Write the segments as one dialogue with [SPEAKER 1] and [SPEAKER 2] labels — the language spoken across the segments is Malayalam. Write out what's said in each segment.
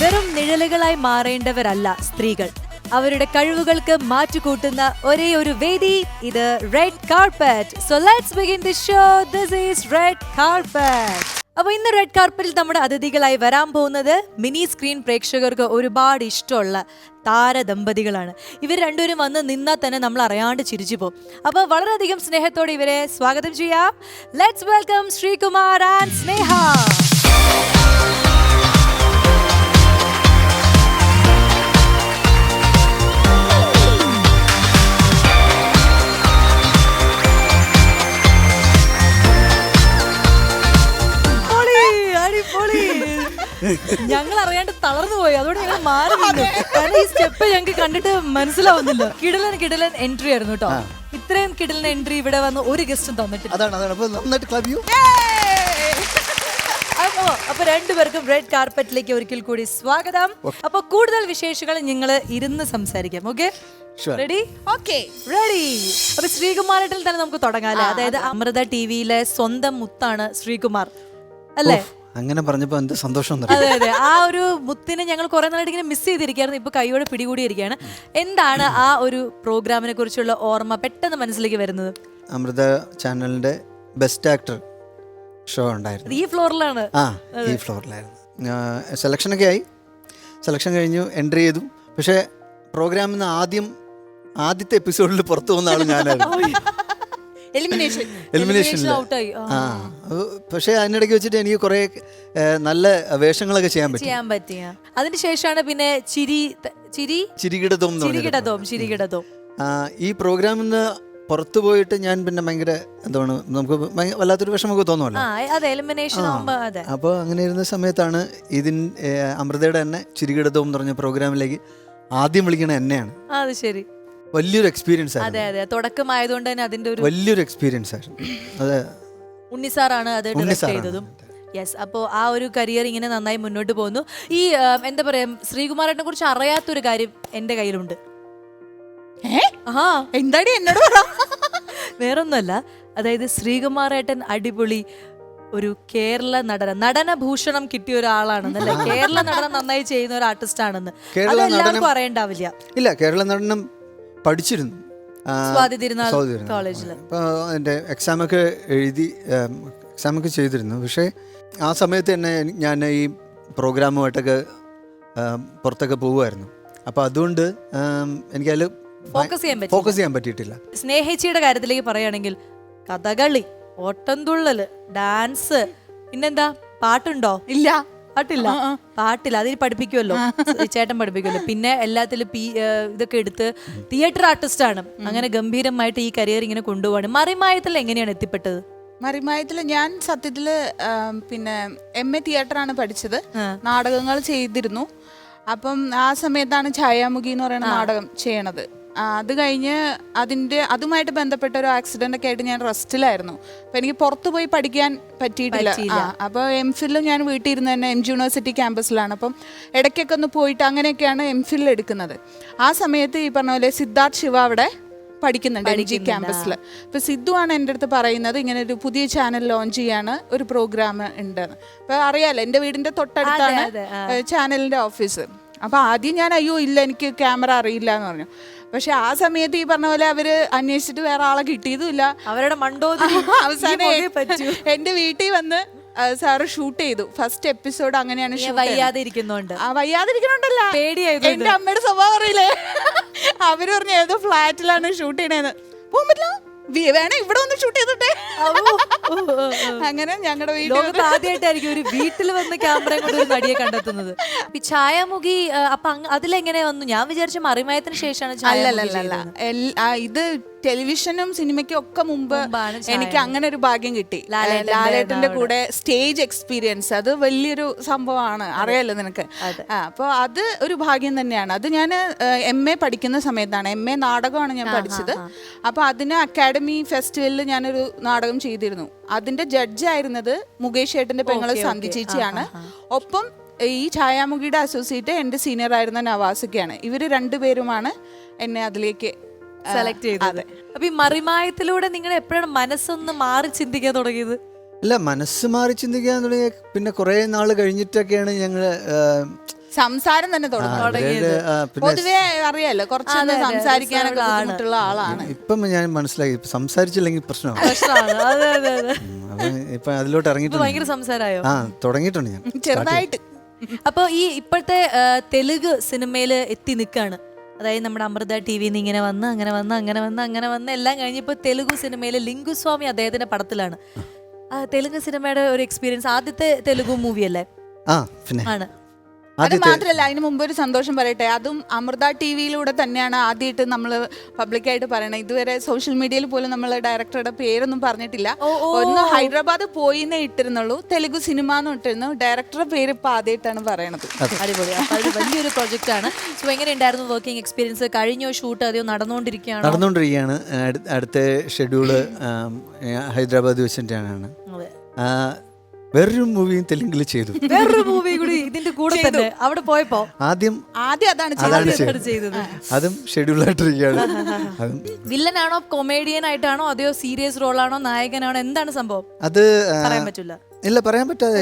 [SPEAKER 1] വെറും നിഴലുകളായി മാറേണ്ടവരല്ല സ്ത്രീകൾ. അവരുടെ കഴിവുകൾക്ക് മാറ്റുകൂട്ടുന്ന ഒരേ ഒരു വേദി ഇത് red carpet. So let's begin the show. This is red carpet. അപ്പൊ ഇന്ന് റെഡ് കാർപ്പറ്റിൽ നമ്മുടെ അതിഥികളായി വരാൻ പോകുന്നത് മിനി സ്ക്രീൻ പ്രേക്ഷകർക്ക് ഒരുപാട് ഇഷ്ടമുള്ള താരദമ്പതികളാണ്. ഇവർ രണ്ടുപേരും വന്ന് നിന്നാൽ തന്നെ നമ്മൾ അറിയാണ്ട് ചിരിച്ചു പോകും. അപ്പൊ വളരെയധികം സ്നേഹത്തോടെ ഇവരെ സ്വാഗതം ചെയ്യാം. ലെറ്റ്സ് വെൽക്കം ശ്രീകുമാർ ആൻഡ് സ്നേഹ. ഞങ്ങൾ അറിയാണ്ട് തളർന്നു പോയി, അതുകൊണ്ട് ഞങ്ങൾ മാറി നിന്നു. കാരണം ഈ സ്റ്റെപ്പ് ഞങ്ങൾക്ക് കണ്ടിട്ട് മനസ്സിലാവുന്നില്ല. കിടലൻ എൻട്രി ആയിരുന്നു കേട്ടോ. ഇത്രയും കിടലൻ എൻട്രി ഇവിടെ വന്ന് ഒരു ഗസ്റ്റും തന്നിട്ടില്ല. അപ്പൊ രണ്ടുപേർക്കും റെഡ് കാർപ്പറ്റിലേക്ക് ഒരിക്കൽ കൂടി സ്വാഗതം. അപ്പൊ കൂടുതൽ വിശേഷങ്ങൾ നിങ്ങൾ ഇരുന്ന് സംസാരിക്കാം. Okay, ready? റെഡി. അപ്പൊ ശ്രീകുമാരേട്ടൻ തന്നെ നമുക്ക് തുടങ്ങാല്ലേ. അതായത് അമൃത ടിവിയിലെ സ്വന്തം മുത്താണ് ശ്രീകുമാർ അല്ലേ?
[SPEAKER 2] അങ്ങനെ പറഞ്ഞപ്പോ എന്ത് സന്തോഷം.
[SPEAKER 1] അതെ അതെ, ആ ഒരു മുത്തിനെ ഞങ്ങൾ കുറെ നാളായിട്ട് ഇങ്ങനെ മിസ് ചെയ്തിരിക്കുകയായിരുന്നു. ഇപ്പൊ കൈയോടെ പിടികൂടിയിരിക്കുകയാണ്. എന്താണ് ആ ഒരു പ്രോഗ്രാമിനെ കുറിച്ചുള്ള ഓർമ്മ പെട്ടെന്ന് മനസ്സിലേക്ക് വരുന്നത്?
[SPEAKER 2] അമൃത ചാനലിന്റെ ബെസ്റ്റ് ആക്ടർ ഷോ ഉണ്ടായിരുന്നു.
[SPEAKER 1] ഈ ഫ്ലോറിലാണ്.
[SPEAKER 2] ഈ ഫ്ലോറിലായിരുന്നു. സെലക്ഷനൊക്കെ ആയി. സെലക്ഷൻ കഴിഞ്ഞു, എൻട്രി ചെയ്തു. പക്ഷേ പ്രോഗ്രാമിൽ നിന്ന് ആദ്യത്തെ എപ്പിസോഡിൽ പുറത്തു വന്ന ആൾ ഞാനായിരുന്നു. എലിമിനേഷൻ. പക്ഷെ അതിനിടയ്ക്ക് വെച്ചിട്ട് എനിക്ക് കുറെ നല്ല വേഷങ്ങളൊക്കെ ചെയ്യാൻ പറ്റി.
[SPEAKER 1] അതിനുശേഷമാണ് പിന്നെ
[SPEAKER 2] ചിരികിടതോം. ഈ പ്രോഗ്രാമിൽ നിന്ന് പുറത്തു പോയിട്ട് ഞാൻ പിന്നെ ഭയങ്കര എന്താണ്, നമുക്ക് വല്ലാത്തൊരു വിഷമമൊക്കെ തോന്നുമല്ലോ. അപ്പോൾ അങ്ങനെ ഇരുന്ന സമയത്താണ് അമൃതയുടെ തന്നെ ചിരികിടതോം എന്ന് പറഞ്ഞ പ്രോഗ്രാമിലേക്ക് ആദ്യം വിളിക്കണ എന്നെയാണ്.
[SPEAKER 1] അത് ശരി,
[SPEAKER 2] വലിയൊരു എക്സ്പീരിയൻസ് ആയിരുന്നു.
[SPEAKER 1] അതെ അതെ, തുടക്കമായതുകൊണ്ട് തന്നെ അതിന്റെ ഒരു
[SPEAKER 2] വലിയൊരു എക്സ്പീരിയൻസ് ആയിരുന്നു. അതെ,
[SPEAKER 1] ഉണ്ണിസാറാണ് അത് ഡയറക്റ്റ് ചെയ്തതും. യെസ്. അപ്പോൾ ആ ഒരു കരിയർ ഇങ്ങനെ നന്നായി മുന്നോട്ട് പോകുന്നു. ഈ എന്താ പറയാ, ശ്രീകുമാരേട്ടനെ കുറിച്ച് അറിയാത്തൊരു കാര്യം എന്റെ കയ്യിലുണ്ട്.
[SPEAKER 3] എന്താടി എന്നോട്
[SPEAKER 1] വേറൊന്നുമല്ല, അതായത് ശ്രീകുമാരേട്ടൻ അടിപൊളി ഒരു കേരള നടനഭൂഷണം കിട്ടിയ ഒരാളാണെന്നല്ലേ. കേരള നടനം നന്നായി ചെയ്യുന്ന ഒരു ആർട്ടിസ്റ്റ് ആണെന്ന് അതെല്ലാവർക്കും അറിയണ്ടാവില്ല.
[SPEAKER 2] ഇല്ല, കേരള നടനം പഠിച്ചിരുന്നു
[SPEAKER 1] സ്വാതി തിരുനാൾ കോളേജിൽ.
[SPEAKER 2] അപ്പോൾ എൻ്റെ എക്സാമൊക്കെ ചെയ്തിരുന്നു. പക്ഷേ ആ സമയത്ത് തന്നെ ഞാൻ ഈ പ്രോഗ്രാമുമായിട്ടൊക്കെ പുറത്തൊക്കെ പോകുമായിരുന്നു. അപ്പോൾ അതുകൊണ്ട് എനിക്കതിൽ ഫോക്കസ് ചെയ്യാൻ പറ്റിയിട്ടില്ല.
[SPEAKER 1] സ്നേഹിച്ചിയുടെ കാര്യത്തിലേക്ക് പറയുകയാണെങ്കിൽ കഥകളി, ഓട്ടംതുള്ളല്, ഡാൻസ്, പിന്നെന്താ പാട്ടുണ്ടോ?
[SPEAKER 3] ഇല്ല,
[SPEAKER 1] പാട്ടില്ല. അതിന് പഠിപ്പിക്കുമല്ലോ, ചേട്ടൻ പഠിപ്പിക്കുമല്ലോ. പിന്നെ എല്ലാത്തിലും ഇതൊക്കെ എടുത്ത് തിയേറ്റർ ആർട്ടിസ്റ്റ് ആണ്. അങ്ങനെ ഗംഭീരമായിട്ട് ഈ കരിയർ ഇങ്ങനെ കൊണ്ടുപോവാണ്. മറിമായത്തിൽ എങ്ങനെയാണ് എത്തിപ്പെട്ടത്?
[SPEAKER 3] മറിമായത്തില് ഞാൻ സത്യത്തില് പിന്നെ MA തിയേറ്ററാണ് പഠിച്ചത്. നാടകങ്ങൾ ചെയ്തിരുന്നു. അപ്പം ആ സമയത്താണ് ഛായാമുഖി എന്ന് പറയുന്ന നാടകം ചെയ്യണത്. അത് കഴിഞ്ഞ് അതുമായിട്ട് ബന്ധപ്പെട്ട ഒരു ആക്സിഡന്റ് ഒക്കെ ആയിട്ട് ഞാൻ റെസ്റ്റിലായിരുന്നു. അപ്പൊ എനിക്ക് പുറത്തു പോയി പഠിക്കാൻ പറ്റിയിട്ടില്ല. അപ്പോൾ MPhil ഞാൻ വീട്ടിൽ ഇരുന്ന് തന്നെ MG യൂണിവേഴ്സിറ്റി ക്യാമ്പസിലാണ്. അപ്പം ഇടയ്ക്കൊക്കെ ഒന്ന് പോയിട്ട് അങ്ങനെയൊക്കെയാണ് MPhil എടുക്കുന്നത്. ആ സമയത്ത് ഈ പറഞ്ഞ പോലെ സിദ്ധാർത്ഥ് ശിവ അവിടെ പഠിക്കുന്നുണ്ട് MG ക്യാമ്പസിൽ. അപ്പോൾ സിദ്ധു ആണ് എൻ്റെ അടുത്ത് പറയുന്നത് ഇങ്ങനെ ഒരു പുതിയ ചാനൽ ലോഞ്ച് ചെയ്യാണ്, ഒരു പ്രോഗ്രാം ഉണ്ടെന്ന്. അപ്പോൾ അറിയാലോ, എൻ്റെ വീടിൻ്റെ തൊട്ടടുത്താണ് ചാനലിൻ്റെ ഓഫീസ്. അപ്പോൾ ആദ്യം ഞാൻ അയ്യോ ഇല്ല, എനിക്ക് ക്യാമറ അറിയില്ല എന്ന് പറഞ്ഞു. പക്ഷെ ആ സമയത്ത് ഈ പറഞ്ഞ പോലെ അവര് അന്വേഷിച്ചിട്ട് വേറെ ആളെ കിട്ടിയതുമില്ല.
[SPEAKER 1] അവരുടെ
[SPEAKER 3] അവസാനം എന്റെ വീട്ടിൽ വന്ന് സാറ് ഷൂട്ട് ചെയ്തു. ഫസ്റ്റ് എപ്പിസോഡ് അങ്ങനെയാണ്. വയ്യാതിരിക്കുന്നുണ്ടല്ല, എന്റെ അമ്മയുടെ സ്വഭാവം അറിയില്ലേ, അവര് പറഞ്ഞു ഏതോ ഫ്ലാറ്റിലാണ് ഷൂട്ട് ചെയ്യണേന്ന്. പോകാൻ പറ്റില്ല, വേണേ ഇവിടെ വന്ന് ഷൂട്ട് ചെയ്തിട്ടെ. അങ്ങനെ ഞങ്ങളുടെ
[SPEAKER 1] ആദ്യമായിട്ടായിരിക്കും ഒരു വീട്ടിൽ വന്ന് ക്യാമറ കൊണ്ട് ഒരു നടിയെ കണ്ടെത്തുന്നത്. ഛായാമുഖി അപ്പൊ അതിലെങ്ങനെ വന്നു? ഞാൻ വിചാരിച്ച മറിമായത്തിന് ശേഷമാണ്.
[SPEAKER 3] അല്ലല്ല, ഇത് ടെലിവിഷനും സിനിമയ്ക്കും ഒക്കെ മുമ്പ് എനിക്ക് അങ്ങനെ ഒരു ഭാഗ്യം കിട്ടി. ലാലേട്ടന്റെ കൂടെ സ്റ്റേജ് എക്സ്പീരിയൻസ്, അത് വലിയൊരു സംഭവമാണ്, അറിയാലോ നിനക്ക്. അപ്പോൾ അത് ഒരു ഭാഗ്യം തന്നെയാണ്. അത് ഞാൻ MA പഠിക്കുന്ന സമയത്താണ്. MA നാടകമാണ് ഞാൻ പഠിച്ചത്. അപ്പോൾ അതിന് അക്കാഡമി ഫെസ്റ്റിവലിൽ ഞാനൊരു നാടകം ചെയ്തിരുന്നു. അതിന്റെ ജഡ്ജായിരുന്നത് മുകേഷ് ഏട്ടന്റെ പെങ്ങള് സന്ധി ചേച്ചിയാണ്. ഒപ്പം ഈ ഛായാമുഖിയുടെ അസോസിയേറ്റ് എൻ്റെ സീനിയർ ആയിരുന്ന നവാസിക്കയാണ്. ഇവർ രണ്ടുപേരുമാണ് എന്നെ അതിലേക്ക്
[SPEAKER 1] സെലക്ട് ചെയ്തത്. അപ്പൊ ഈ മറിമായത്തിലൂടെ നിങ്ങൾ എപ്പോഴാണ് മനസ്സൊന്ന് മാറി ചിന്തിക്കാൻ തുടങ്ങിയത്?
[SPEAKER 2] അല്ല, മനസ്സ് മാറി ചിന്തിക്കാൻ തുടങ്ങിയ പിന്നെ കുറേ നാൾ കഴിഞ്ഞിട്ടൊക്കെയാണ് ഞങ്ങൾ
[SPEAKER 3] സംസാരം തന്നെ തുടങ്ങിയത്. പൊതുവെ അറിയാലോ കുറച്ചൊന്ന് സംസാരിക്കാനൊക്കെ ബുദ്ധിമുട്ടുള്ള ആളാണ്.
[SPEAKER 2] ഇപ്പം ഞാൻ മനസ്സിലാക്കി സംസാരിച്ചില്ലെങ്കിൽ പ്രശ്നമാണ്. ഇപ്പൊ അതിലോട്ട് ഇറങ്ങിയിട്ടുണ്ട്.
[SPEAKER 1] ഭയങ്കര സംസാരമായോ?
[SPEAKER 2] തുടങ്ങിയിട്ടുണ്ട് ഞാൻ
[SPEAKER 3] ചെറുതായിട്ട്.
[SPEAKER 1] അപ്പൊ ഈ ഇപ്പോഴത്തെ തെലുങ്ക് സിനിമയിൽ എത്തി നിൽക്കാണ്. അതായത് നമ്മുടെ അമൃത ടിവിന്ന് ഇങ്ങനെ വന്ന് അങ്ങനെ വന്ന് എല്ലാം കഴിഞ്ഞിപ്പോ തെലുഗു സിനിമയിൽ ലിംഗുസ്വാമി അദ്ദേഹത്തിന്റെ പടത്തിലാണ്. തെലുങ്ക് സിനിമയുടെ ഒരു എക്സ്പീരിയൻസ്, ആദ്യത്തെ തെലുഗു മൂവി അല്ലേ?
[SPEAKER 2] പിന്നെ
[SPEAKER 1] ആണ്.
[SPEAKER 3] അത് മാത്രല്ല, അതിന് മുമ്പ് ഒരു സന്തോഷം പറയട്ടെ, അതും അമൃത ടിവിയിലൂടെ തന്നെയാണ് ആദ്യമായിട്ട് നമ്മൾ പബ്ലിക്കായിട്ട് പറയണത്. ഇതുവരെ സോഷ്യൽ മീഡിയയിൽ പോലും നമ്മൾ ഡയറക്ടറുടെ പേരൊന്നും പറഞ്ഞിട്ടില്ല. ഒന്ന് ഹൈദരാബാദ് പോയിന്നേ ഇട്ടിരുന്നുള്ളൂ, തെലുഗു സിനിമ എന്ന് ഇട്ടിരുന്നു. ഡയറക്ടറുടെ പേര് ഇപ്പൊ ആദ്യമായിട്ടാണ് പറയണത്.
[SPEAKER 1] അടിപൊളി. അപ്പൊ അത് വലിയൊരു പ്രൊജക്റ്റ് ആണ്. സോ എങ്ങനെ ഉണ്ടായിരുന്നു വർക്കിംഗ് എക്സ്പീരിയൻസ്? കഴിഞ്ഞോ ഷൂട്ട് അതെയോ
[SPEAKER 2] നടന്നുകൊണ്ടിരിക്കുകയാണ്. അടുത്ത ഷെഡ്യൂള് ഹൈദരാബാദ് വെച്ചിട്ടാണ്. വേറൊരു മൂവിയും തെലുങ്കിൽ ചെയ്തു.
[SPEAKER 1] വേറൊരു മൂവി കൂടി ഇതിന്റെ കൂടെ തന്നെ അവിടെ പോയപ്പോ
[SPEAKER 2] ആദ്യം
[SPEAKER 3] അതാണ്
[SPEAKER 1] ചെയ്തത്.
[SPEAKER 2] അതും ഷെഡ്യൂളായിട്ടിരിക്കുകയാണ്.
[SPEAKER 1] വില്ലനാണോ കൊമേഡിയൻ ആയിട്ടാണോ അതെയോ സീരിയസ് റോളാണോ നായകനാണോ എന്താണ് സംഭവം?
[SPEAKER 2] അത്
[SPEAKER 1] പറയാൻ പറ്റില്ല.
[SPEAKER 2] ഇല്ല, പറയാൻ പറ്റാതെ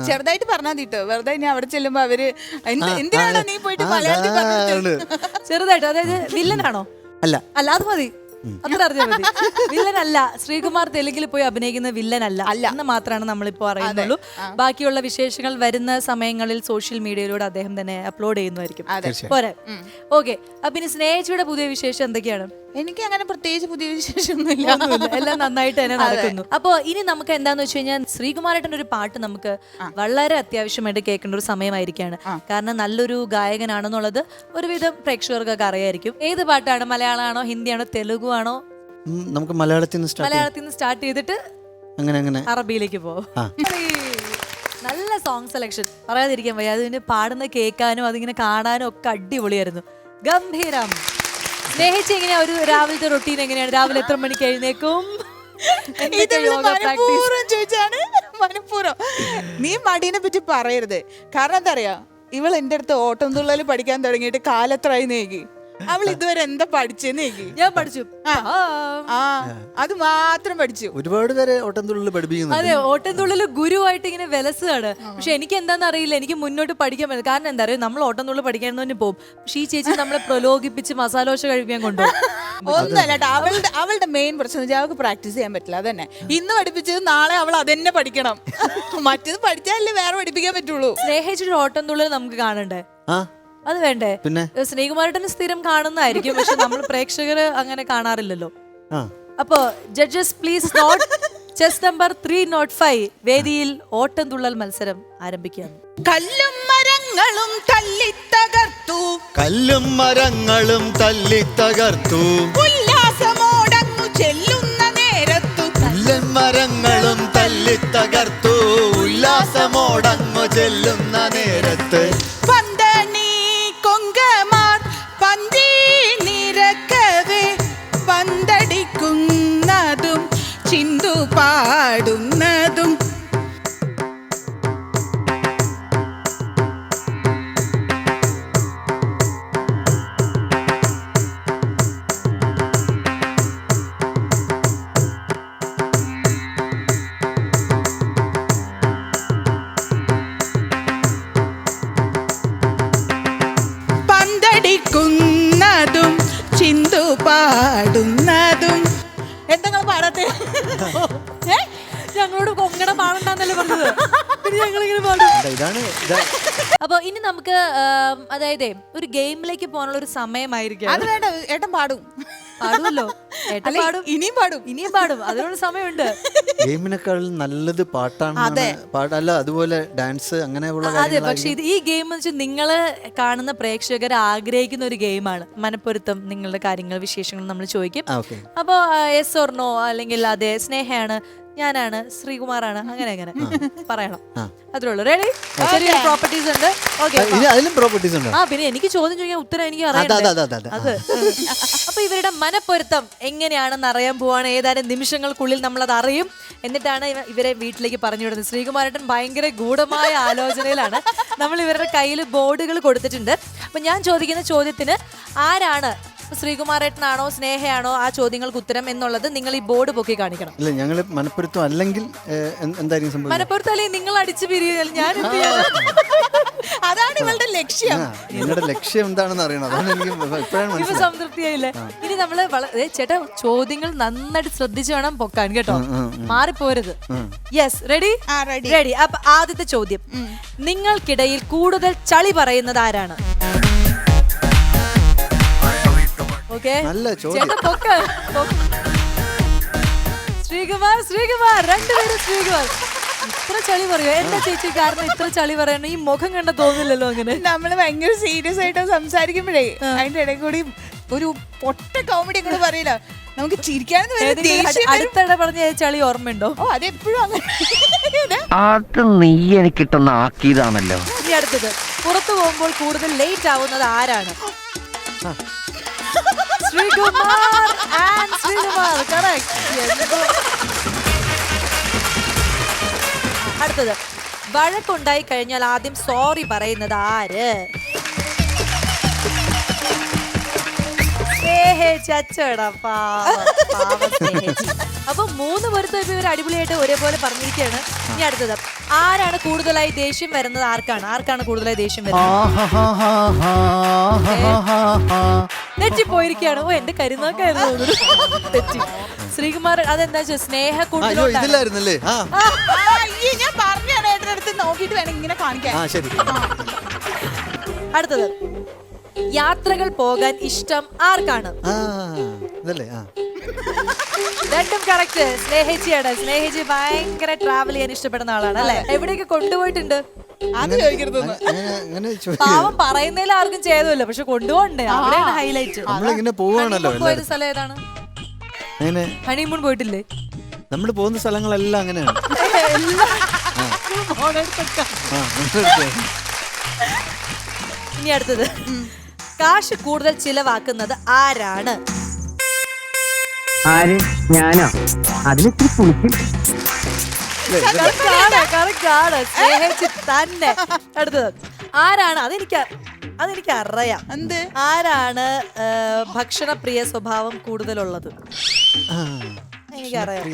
[SPEAKER 3] ചെറുതായിട്ട് പറഞ്ഞാൽ തീട്ടോ, വെറുതെ ഇനി അവിടെ ചെല്ലുമ്പോ അവര് എന്തിനാണോ നീ പോയിട്ട് മലയാളത്തിൽ
[SPEAKER 1] ചെറുതായിട്ട്. അതായത് വില്ലനാണോ?
[SPEAKER 2] അല്ല,
[SPEAKER 1] അത് മതി, അത്ര അറിഞ്ഞാൽ മതി. വില്ലനല്ല, ശ്രീകുമാർ തെലുങ്കിൽ പോയി അഭിനയിക്കുന്ന വില്ലനല്ല എന്ന് മാത്രമാണ് നമ്മളിപ്പോ അറിയുന്നുള്ളൂ. ബാക്കിയുള്ള വിശേഷങ്ങൾ വരുന്ന സമയങ്ങളിൽ സോഷ്യൽ മീഡിയയിലൂടെ അദ്ദേഹം തന്നെ അപ്ലോഡ് ചെയ്യുന്നതായിരിക്കും. പോരെ? ഓക്കെ. അപ്പൊ ഇനി സ്നേഹിച്ചയുടെ പുതിയ വിശേഷം എന്തൊക്കെയാണ്?
[SPEAKER 3] എനിക്ക് അങ്ങനെ പ്രത്യേകിച്ച് പുതിയ വിശേഷമൊന്നുമില്ല,
[SPEAKER 1] എല്ലാം നന്നായിട്ട് തന്നെ നടക്കുന്നു. അപ്പൊ ഇനി നമുക്ക് എന്താന്ന് വെച്ച് കഴിഞ്ഞാൽ ശ്രീകുമാരേട്ടൻ്റെ ഒരു പാട്ട് നമുക്ക് വളരെ അത്യാവശ്യമായിട്ട് കേൾക്കേണ്ട ഒരു സമയമായിരിക്കാണ്. കാരണം നല്ലൊരു ഗായകനാണെന്നുള്ളത് ഒരുവിധം പ്രേക്ഷകർക്കൊക്കെ അറിയായിരിക്കും. ഏത് പാട്ടാണ്? മലയാളമാണോ, ഹിന്ദിയാണോ, തെലുഗു ആണോ?
[SPEAKER 2] നമുക്ക് മലയാളത്തിൽ നിന്ന്
[SPEAKER 1] സ്റ്റാർട്ട് ചെയ്തിട്ട് അങ്ങനെ അറബിയിലേക്ക് പോവും. നല്ല സോങ് സെലക്ഷൻ പറയാതിരിക്കാൻ വയ്യ. അതിന് പാടുന്ന കേൾക്കാനും അതിങ്ങനെ കാണാനും ഒക്കെ അടിപൊളിയായിരുന്നു. ഗംഭീരം. സ്നേഹിച്ച് എങ്ങനെയാ ഒരു രാവിലത്തെ റൊട്ടീൻ എങ്ങനെയാണ്? രാവിലെ എത്ര മണിക്ക് എഴുന്നേക്കും?
[SPEAKER 3] മനഃപൂർവ്വം നീ മടീനെ പറ്റി പറയരുത്. കാരണം എന്താ അറിയാ, ഇവൾ എന്റെ അടുത്ത് ഓട്ടം തുള്ളൽ പഠിക്കാൻ തുടങ്ങിയിട്ട് കാലത്രായി നേകി. അവൾ ഇതുവരെ എന്താ പഠിച്ചെന്ന് നേകി.
[SPEAKER 1] ഞാൻ പഠിച്ചു.
[SPEAKER 3] അത് മാത്രം പഠിച്ചു.
[SPEAKER 2] ഒരുപാട് പേരെ ഓട്ടംതുള്ളൽ പഠിപ്പിക്കുന്നു.
[SPEAKER 1] അതെ, ഓട്ടംതുള്ളൽ ഗുരുവായിട്ട് ഇങ്ങനെ വിലസാണ്. പക്ഷെ എനിക്ക് എന്താണെന്ന് അറിയില്ല, എനിക്ക് മുന്നോട്ട് പഠിക്കാൻ പറ്റും. കാരണം എന്താ അറിയാം, നമ്മൾ ഓട്ടംതുള്ളൽ പഠിക്കാൻ തന്നെ പോകും. പക്ഷെ ഈ ചേച്ചി നമ്മളെ പ്രലോഭിപ്പിച്ച് മസാലോശ കഴിക്കാൻ കൊണ്ടുപോകും.
[SPEAKER 3] ഒന്നല്ല, അവളുടെ മെയിൻ പ്രശ്നം വെച്ചാൽ അവൾക്ക് പ്രാക്ടീസ് ചെയ്യാൻ പറ്റില്ല. അതന്നെ ഇന്ന് പഠിപ്പിച്ചത് നാളെ അവൾ അതന്നെ പഠിക്കണം. മറ്റേത് പഠിച്ചാലല്ലേ വേറെ പഠിപ്പിക്കാൻ പറ്റുള്ളൂ.
[SPEAKER 1] സ്നേഹിച്ചൊരു ഓട്ടംതുള്ളൽ നമുക്ക് കാണണ്ടേ? അത് വേണ്ടേ? പിന്നെ ശ്രീകുമാരേട്ടന് സ്ഥിരം കാണുന്നതായിരിക്കും, പക്ഷെ നമ്മൾ പ്രേക്ഷകർ അങ്ങനെ കാണാറില്ലല്ലോ. അപ്പോ judges please note chest number 305 വേദിയിൽ ഓട്ടംതുള്ളൽ മത്സരം ആരംഭിക്കുകയാണ്.
[SPEAKER 3] കല്ലും മരങ്ങളും തല്ലിത്തകർത്തു,
[SPEAKER 2] കല്ലും മരങ്ങളും തല്ലിത്തകർത്തു,
[SPEAKER 3] ഉല്ലാസമോടങ്ങു ചെല്ലുന്ന നേരത്തു,
[SPEAKER 2] കല്ലും മരങ്ങളും തല്ലിത്തകർത്തു, ഉല്ലാസമോടങ്ങു ചെല്ലുന്ന നേരത്ത്,
[SPEAKER 3] പന്തണി കൊങ്കമാർ പന്തി നിരക്കവേ പന്തടിക്കുന്നതും ചിന്തു പാടുന്നതും, പന്തടിക്കുന്നതും ചിന്തു പാടുന്നതും. എന്താ പാടത്തെ?
[SPEAKER 1] ഞങ്ങളോട് കൊങ്ങണ പാടണ്ടെന്നല്ലേ പറഞ്ഞത്. പിന്നെ ഞങ്ങളിങ്ങനെ പാടും. അപ്പൊ ഇനി നമുക്ക് അതായത് ഒരു ഗെയിമിലേക്ക് പോകാനുള്ള ഒരു സമയമായിരിക്കും.
[SPEAKER 3] അത് വേണ്ട, ഏട്ടൻ പാടും.
[SPEAKER 1] പാടുമല്ലോ,
[SPEAKER 3] ഇനിയും
[SPEAKER 1] പാടും. അതിനുള്ള സമയമുണ്ട്.
[SPEAKER 2] ഗെയിമിനേക്കാൾ നല്ലത് പാട്ടാണ്. പാട്ടല്ല, അതുപോലെ ഡാൻസ്, അങ്ങനെയുള്ള.
[SPEAKER 1] അതെ, പക്ഷെ ഈ ഗെയിം എന്ന് വെച്ചാൽ നിങ്ങള് കാണുന്ന പ്രേക്ഷകർ ആഗ്രഹിക്കുന്ന ഒരു ഗെയിമാണ്. മനപ്പൊരുത്തം, നിങ്ങളുടെ കാര്യങ്ങൾ, വിശേഷങ്ങൾ നമ്മൾ ചോദിക്കും. അപ്പൊ യെസ് ഓർ നോ, അല്ലെങ്കിൽ അതെ സ്നേഹയാണ്, ഞാനാണ്, ശ്രീകുമാറാണ്, അങ്ങനെ പറയണം. അത്രേ ഉള്ളൂ. റെഡി? ചെറിയൊരു പ്രോപ്പർട്ടീസ് ഉണ്ട്. പിന്നെ എനിക്ക് ചോദ്യം ചോദിക്കാൻ ഉത്തരം എനിക്ക് അറിയാം. അത് അപ്പൊ ഇവരുടെ മനപ്പൊരുത്തം എങ്ങനെയാണെന്ന് അറിയാൻ പോവാണ്. ഏതാനും നിമിഷങ്ങൾക്കുള്ളിൽ നമ്മൾ അത് അറിയും. എന്നിട്ടാണ് ഇവരെ വീട്ടിലേക്ക് പറഞ്ഞു വിടുന്നത്. ശ്രീകുമാരേട്ടൻ ഭയങ്കര ഗൂഢമായ ആലോചനയിലാണ്. നമ്മൾ ഇവരുടെ കയ്യിൽ ബോർഡുകൾ കൊടുത്തിട്ടുണ്ട്. അപ്പൊ ഞാൻ ചോദിക്കുന്ന ചോദ്യത്തിന് ആരാണ് ശ്രീകുമാരേട്ടനാണോ സ്നേഹയാണോ ആ ചോദ്യങ്ങൾക്ക് ഉത്തരം എന്നുള്ളത് നിങ്ങൾ ഈ ബോർഡ് പൊക്കി കാണിക്കണം.
[SPEAKER 2] ഇല്ല, ഞങ്ങൾ മനപ്പൊരുത്തം അല്ലെങ്കിൽ എന്തായിരിക്കും സംഭവിക്കുക?
[SPEAKER 1] മനപ്പൊരുത്തം അല്ലെങ്കിൽ നിങ്ങൾ അടിച്ചു പിരിയൽ ഞാൻ എന്ത് ചെയ്യാനാ?
[SPEAKER 3] അതാണ് ഇവളുടെ ലക്ഷ്യം.
[SPEAKER 2] നിങ്ങളുടെ ലക്ഷ്യം എന്താണെന്ന് അറിയണം. അതാണ് എനിക്ക് ഇപ്പോഴാണ്
[SPEAKER 1] ഇപ്പൊ
[SPEAKER 2] മനസ്സിലായത്.
[SPEAKER 1] സംതൃപ്തിയായില്ലേ? ഇനി നമ്മള് ചേട്ടാ ചോദ്യങ്ങൾ നന്നായിട്ട് ശ്രദ്ധിച്ചു വേണം പൊക്കാൻ കേട്ടോ, മാറിപ്പോരുത്. Yes, ready? റെഡി. അപ്പൊ ആദ്യത്തെ ചോദ്യം, നിങ്ങൾക്കിടയിൽ കൂടുതൽ ചളി പറയുന്നത് ആരാണ്? ഓക്കെ,
[SPEAKER 2] നല്ല ചോദ്യം.
[SPEAKER 1] ചേട്ടാ പൊക്ക. ശ്രീകുമാർ, ശ്രീകുമാർ, രണ്ടുപേരും ശ്രീകുമാർ. ഇത്ര ചളി പറയോ? എന്താ ചേച്ചി കാരണം ഇത്ര ചളി പറയണം? ഈ മുഖം കണ്ട തോന്നില്ലല്ലോ അങ്ങനെ.
[SPEAKER 3] നമ്മള് ഭയങ്കര സീരിയസ് ആയിട്ട് സംസാരിക്കുമ്പോഴേ അതിന്റെ ഇടയിൽ കൂടി ഒരു പൊട്ട കോമഡി കൂടെ പറയില്ല, നമുക്ക് ചിരിക്കാനെന്ന്
[SPEAKER 1] അടുത്തിടെ പറഞ്ഞ ചളി ഓർമ്മയുണ്ടോ?
[SPEAKER 3] ഓ, അതെപ്പോഴും അങ്ങനെ.
[SPEAKER 4] അത് നീ എനിക്കിട്ടൊന്ന് ആക്കിയതാണല്ലോ.
[SPEAKER 1] ഇനി അടുത്തത്, പുറത്തു പോകുമ്പോൾ കൂടുതൽ ലേറ്റ് ആവുന്നത് ആരാണ്? Sreekumar and Sreekumar, correct. അടുത്തത്, വഴക്കുണ്ടായി കഴിഞ്ഞാൽ ആദ്യം സോറി പറയുന്നത് ആര്? അപ്പൊ 3 പേർത്തും ഇപ്പൊ ഇവർ അടിപൊളിയായിട്ട് ഒരേപോലെ പറഞ്ഞിരിക്കുകയാണ്. ഇനി അടുത്തത്, ആരാണ് കൂടുതലായി ദേഷ്യം വരുന്നത്? ആർക്കാണ് കൂടുതലായി ദേഷ്യം വരുന്നത്? തെറ്റിപ്പോയിരിക്കുകയാണ്. ഓ, എന്റെ കരുനാക്കായിരുന്നു തെറ്റി. ശ്രീകുമാർ, അതെന്താ സ്നേഹ
[SPEAKER 2] ഇതില്ലായിരുന്നല്ലേ?
[SPEAKER 3] ഞാൻ പറഞ്ഞാണ് ഏട്ടൻ്റെ അടുത്ത് നോക്കിയിട്ട് വേണം ഇങ്ങനെ കാണിക്കാൻ.
[SPEAKER 2] ശരി.
[SPEAKER 1] അടുത്തത്, യാത്രകൾ പോകാൻ ഇഷ്ടം ആർക്കാണ്? രണ്ടും കറക്റ്റ്. സ്നേഹിച്ചിയാണ്. സ്നേഹിച്ച് ഭയങ്കര ട്രാവൽ ചെയ്യാൻ ഇഷ്ടപ്പെടുന്ന ആളാണ് അല്ലെ? എവിടെയൊക്കെ കൊണ്ടുപോയിട്ടുണ്ട്?
[SPEAKER 3] അത് ചോദിക്കരുത്.
[SPEAKER 1] പാവം പറയുന്നതിൽ ആർക്കും ചെയ്തല്ലോ, പക്ഷെ കൊണ്ടുപോകണ്ടേ? അവിടെയാണ് ഹൈലൈറ്റ്. പോയത് സ്ഥലം ഏതാണ്? ഹണിമൂൺ പോയിട്ടില്ലേ?
[SPEAKER 2] നമ്മൾ പോകുന്ന സ്ഥലങ്ങളെല്ലാം അങ്ങനെയാണ്.
[SPEAKER 1] ഇനി അടുത്തത്, കാശ് കൂടുതൽ ചിലവാക്കുന്നത് ആരാണ്?
[SPEAKER 4] ആര്? ഞാനോ? അതിനെത്തിരി പുളിക്കും.
[SPEAKER 1] സ്നേഹിച്ച് തന്നെ. അടുത്തത്, ആരാണ്? അതെനിക്ക് അറിയാം.
[SPEAKER 3] എന്ത്?
[SPEAKER 1] ആരാണ് ഭക്ഷണപ്രിയ സ്വഭാവം കൂടുതലുള്ളത്? എനിക്കറിയാം.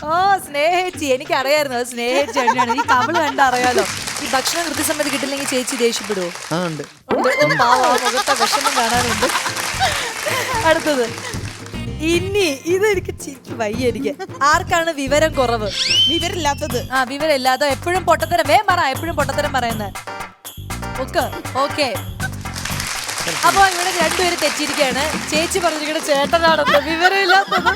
[SPEAKER 1] ഓ, സ്നേഹിച്ചി. എനിക്കറിയായിരുന്നു അത് സ്നേഹിച്ചി തന്നെയാണ്. ഈ കവിള് കണ്ട അറിയാലോ. ഈ ഭക്ഷണം കൃത്യസമയത്ത് കിട്ടില്ലെങ്കിൽ ചേച്ചി ദേഷ്യപ്പെടുവോ? മുഖത്തെ വിഷമം കാണാനുണ്ട്. അടുത്തത്, ഇനി ഇതെനിക്ക് ചിരിക്ക് വയ്യ. എനിക്ക് ആർക്കാണ് വിവരം കുറവ്?
[SPEAKER 3] വിവരമില്ലാത്തത്.
[SPEAKER 1] വിവരമില്ലാത്ത എപ്പോഴും പൊട്ടത്തരം. എപ്പോഴും പൊട്ടത്തരം പറയുന്നത്. ഓക്കെ. അപ്പൊ ഇവിടെ രണ്ടുപേരും തെറ്റിയിരിക്കുകയാണ്. ചേച്ചി പറഞ്ഞിരിക്കുന്നത് ചേട്ടനാണെന്ന്. വിവരമില്ലാത്തത്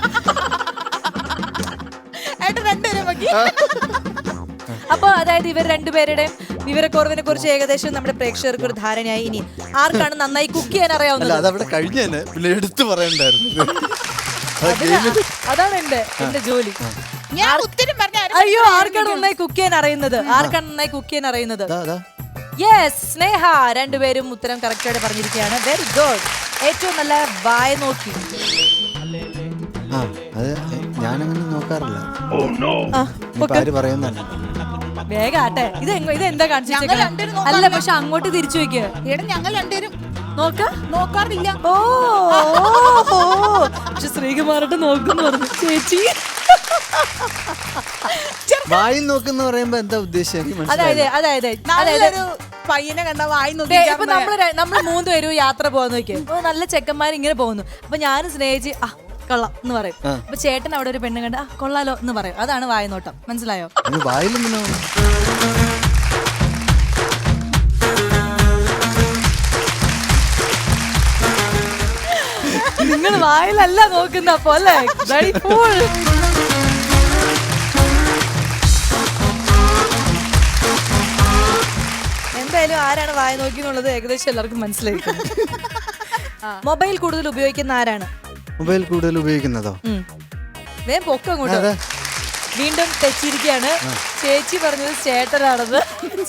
[SPEAKER 1] അപ്പൊ അതായത് ഇവർ രണ്ടുപേരുടെയും വിവരക്കുറവിനെ കുറിച്ച് ഏകദേശം നമ്മുടെ പ്രേക്ഷകർക്ക് ഒരു ധാരണയായി. ഇനി ആർക്കാണ് നന്നായി കുക്ക് ചെയ്യാൻ അറിയാവുന്നത്? അതാണ് എന്റെ ജോലി. അയ്യോ, ആർക്കാണ് നന്നായി കുക്ക് ചെയ്യാൻ അറിയുന്നത്? യെസ്, സ്നേഹ. രണ്ടുപേരും ഉത്തരം കറക്റ്റായിട്ട് പറഞ്ഞിരിക്കുകയാണ്. Very good. ഏറ്റവും നല്ല വായ നോക്കി.
[SPEAKER 2] ഞാനങ്ങനെ നോക്കാറില്ല.
[SPEAKER 1] വേഗം ആട്ടെ. ഇത് എന്താ കാണിച്ചു? അല്ല, പക്ഷെ അങ്ങോട്ട് തിരിച്ചു വെക്കുക.
[SPEAKER 3] ഞങ്ങൾ രണ്ടുപേരും
[SPEAKER 1] നോക്കാറില്ല. ഓ, പക്ഷെ ശ്രീകുമാറിട്ട് നോക്കുന്നു പറഞ്ഞു ചേച്ചി.
[SPEAKER 2] വായി നോക്കുന്ന പറയുമ്പോ എന്താ ഉദ്ദേശം?
[SPEAKER 1] അതായത്
[SPEAKER 3] പയ്യനെ കണ്ട വായി നോക്കി.
[SPEAKER 1] ഇപ്പൊ നമ്മള് 3 പേരും യാത്ര പോകാന്ന് നോക്കിയാ നല്ല ചെക്കന്മാർ ഇങ്ങനെ പോകുന്നു. അപ്പൊ ഞാനും സ്നേഹിച്ച് കൊള്ളാം എന്ന് പറയും. അപ്പൊ ചേട്ടൻ അവിടെ ഒരു പെണ്ണ് കണ്ട് കൊള്ളാലോ എന്ന് പറയും. അതാണ് വായനോട്ടം. മനസ്സിലായോ? നിങ്ങൾ വായിലല്ല നോക്കുന്ന പോലെ. എന്തായാലും ആരാണ് വായ നോക്കി എന്നുള്ളത് ഏകദേശം എല്ലാവർക്കും മനസ്സിലായിരിക്കും. മൊബൈൽ കൂടുതൽ ഉപയോഗിക്കുന്ന ആരാണ്?
[SPEAKER 2] മൊബൈൽ കൂടുതൽ ഉപയോഗിക്കുന്നതോ?
[SPEAKER 1] വേഗം പൊക്കം അങ്ങോട്ട്. വീണ്ടും തെറ്റിയിരിക്കുകയാണ്. ചേച്ചി പറഞ്ഞത് ചേട്ടനാണെന്ന്.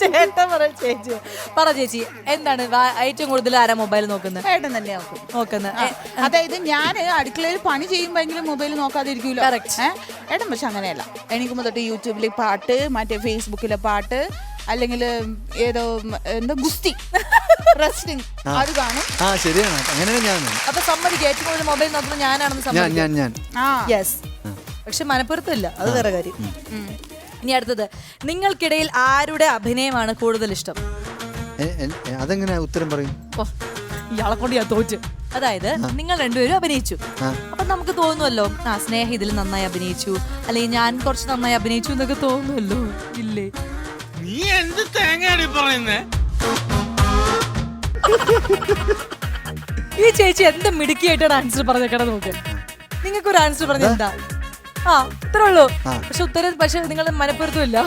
[SPEAKER 1] ചേട്ടൻ പറയും ചേച്ചി. പറ ചേച്ചി, എന്താണ് ഏറ്റവും കൂടുതൽ ആരാ മൊബൈൽ നോക്കുന്നത്?
[SPEAKER 3] ഏട്ടൻ തന്നെ നോക്കുന്നത്. അതായത് ഞാൻ അടുക്കളയിൽ പണി ചെയ്യുമ്പോഴെങ്കിലും മൊബൈൽ നോക്കാതിരിക്കൂല. ഏട്ടൻ പക്ഷെ അങ്ങനെയല്ല. എണീക്കുമ്പോൾ തൊട്ട് യൂട്യൂബിലെ പാട്ട്, മറ്റേ ഫേസ്ബുക്കിലെ പാട്ട്, അല്ലെങ്കിൽ ഏതോ എന്താ ഗുസ്തി റെസ്ലിംഗ് അത് കാണും.
[SPEAKER 2] ശരിയാണ്, അങ്ങനെയാണ് ഞാൻ.
[SPEAKER 1] അപ്പൊ സമ്മതിക്കും ഏറ്റവും കൂടുതൽ മൊബൈൽ നോക്കുന്നത് ഞാനാണെന്ന് സമ്മതിക്കും.
[SPEAKER 2] ഞാൻ
[SPEAKER 1] യെസ്, പക്ഷെ മനപ്പുറത്തില്ല, അത് വേറെ കാര്യം. ഇനി അടുത്തത്, നിങ്ങൾക്കിടയിൽ ആരുടെ അഭിനയമാണ് കൂടുതൽ ഇഷ്ടം?
[SPEAKER 2] അതെങ്ങനെ ഉത്തരം പറയും?
[SPEAKER 1] ഇയാളെ കൊണ്ട് ഞാൻ തോറ്റു. അതായത് നിങ്ങൾ രണ്ടുപേരും അഭിനയിച്ചു, അപ്പൊ നമുക്ക് തോന്നുമല്ലോ സ്നേഹ ഇതിൽ നന്നായി അഭിനയിച്ചു, അല്ലെങ്കിൽ ഞാൻ കുറച്ച് നന്നായി അഭിനയിച്ചു എന്നൊക്കെ തോന്നുമല്ലോ, ഇല്ലേ?
[SPEAKER 5] നീ എന്ത് തേങ്ങയാണ് പറയുന്നേ?
[SPEAKER 1] ഈ ചേച്ചി എന്ത് മിടുക്കിയായിട്ടാണ് ആൻസർ പറഞ്ഞേക്കണ നോക്ക്. നിങ്ങൾക്കൊരു ആൻസർ പറഞ്ഞ എന്താ? ഇത്രേ ഉള്ളൂ. പക്ഷെ ഉത്തരം നിങ്ങൾ മനപ്പുറത്തുമില്ല.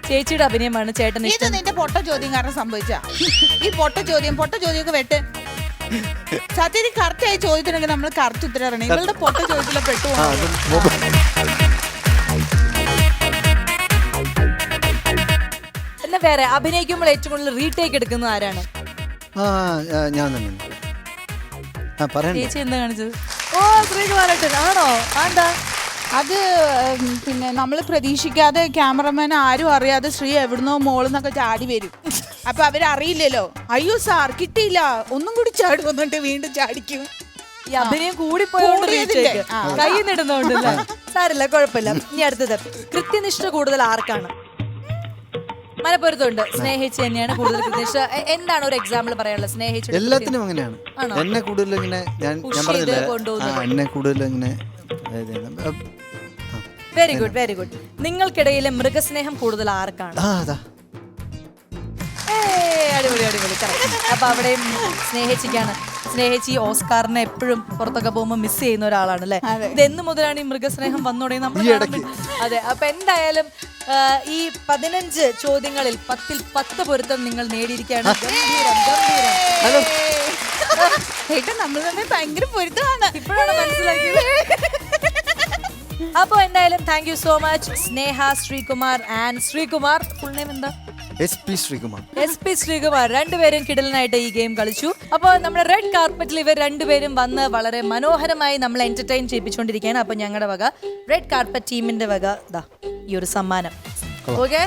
[SPEAKER 1] ചേച്ചിയുടെ അഭിനയമാണ് ചേട്ടൻ
[SPEAKER 3] ഇത് നിന്റെ പൊട്ട ചോദ്യം കാരണം സംഭവിച്ച ഈ പൊട്ട ചോദ്യമൊക്കെ വെട്ട്. സത്യത്തിൽ കറക്റ്റ് ആയി ചോദ്യത്തിനൊക്കെ നമ്മൾ കറക്റ്റ് ഉത്തരം അറിയണം. ഇവളുടെ പൊട്ട ചോദ്യത്തിലെ പെട്ടു.
[SPEAKER 1] എന്നാ വേറെ അഭിനയിക്കുമ്പോൾ ഏറ്റവും കൂടുതൽ റീടേക്ക് എടുക്കുന്നത് ആരാണ്?
[SPEAKER 2] ഞാൻ തന്നെ.
[SPEAKER 1] ചേച്ചി എന്താ കാണിച്ചത്? ശ്രീകുമാരേട്ടൻ ആണോ? എന്താ
[SPEAKER 3] അത് പിന്നെ നമ്മൾ പ്രതീക്ഷിക്കാതെ ക്യാമറമാൻ ആരും അറിയാതെ ശ്രീ എവിടുന്നോ മോളെന്നൊക്കെ ചാടി വരും. അപ്പൊ അവരറിയില്ലല്ലോ. അയ്യോ സാർ കിട്ടിയില്ല, ഒന്നും കൂടി ചാടി വന്നിട്ട് വീണ്ടും ചാടിക്കും.
[SPEAKER 1] ഈ അഭിനയം കൂടിപ്പോയോണ്ട് കൈ നിടുന്നോണ്ട് സാരില്ല, കുഴപ്പമില്ല. ഇനി അടുത്തത്, കൃത്യനിഷ്ഠ കൂടുതൽ ആർക്കാണ്? മനപ്പുറത്തുണ്ട് സ്നേഹിച്ച് തന്നെയാണ് കൂടുതൽ കൃത്യനിഷ്ഠ. എന്താണ് ഒരു എക്സാമ്പിൾ പറയാനുള്ളത്? സ്നേഹിച്ച്
[SPEAKER 2] എല്ലാത്തിനും അങ്ങനെയാണ്. എന്നെ കൂടുതൽ ഇങ്ങനെ ഞാൻ പറഞ്ഞില്ലേ, എന്നെ കൂടുതൽ ഇങ്ങനെ.
[SPEAKER 1] Very good, very good. നിങ്ങൾക്കിടയിലെ മൃഗസ്നേഹം കൂടുതൽ ആർക്കാണ്? അടിപൊളി, അടിപൊളി. അപ്പൊ അവിടെയും സ്നേഹിച്ചിക്കാണ്. സ്നേഹിച്ച് ഈ ഓസ്കാറിനെ എപ്പോഴും പുറത്തൊക്കെ പോകുമ്പോൾ മിസ് ചെയ്യുന്ന ഒരാളാണ് അല്ലെ? ഇത് എന്ന് മുതലാണ് ഈ മൃഗസ്നേഹം വന്നോടെ നമ്മൾ? അതെ. അപ്പൊ എന്തായാലും ഈ 15 ചോദ്യങ്ങളിൽ 10ൽ 10 പൊരുത്തം നിങ്ങൾ നേടിയിരിക്കുകയാണ്.
[SPEAKER 3] നമ്മൾ തന്നെ ഭയങ്കര പൊരുത്തമാണ്,
[SPEAKER 1] ഇപ്പോഴാണ് മനസ്സിലാക്കിയത്. അപ്പൊ എന്തായാലും thank you so much Sneha Sreekumar and Sreekumar. Full name എന്താ?
[SPEAKER 2] SP ശ്രീകുമാർ.
[SPEAKER 1] SP ശ്രീകുമാർ. രണ്ടുപേരും കിടലനായിട്ട് ഈ ഗെയിം കളിച്ചു. അപ്പോൾ നമ്മുടെ റെഡ് കാർപ്പറ്റിൽ ഇവർ രണ്ടുപേരും വന്ന് വളരെ മനോഹരമായി നമ്മളെ എന്റർടൈൻ ചെയ്യിപ്പിച്ചുകൊണ്ടിരിക്കുകയാണ്. അപ്പൊ ഞങ്ങളുടെ വക റെഡ് കാർപ്പറ്റ് ടീമിന്റെ വക ഈ ഒരു സമ്മാനം. ഓക്കെ,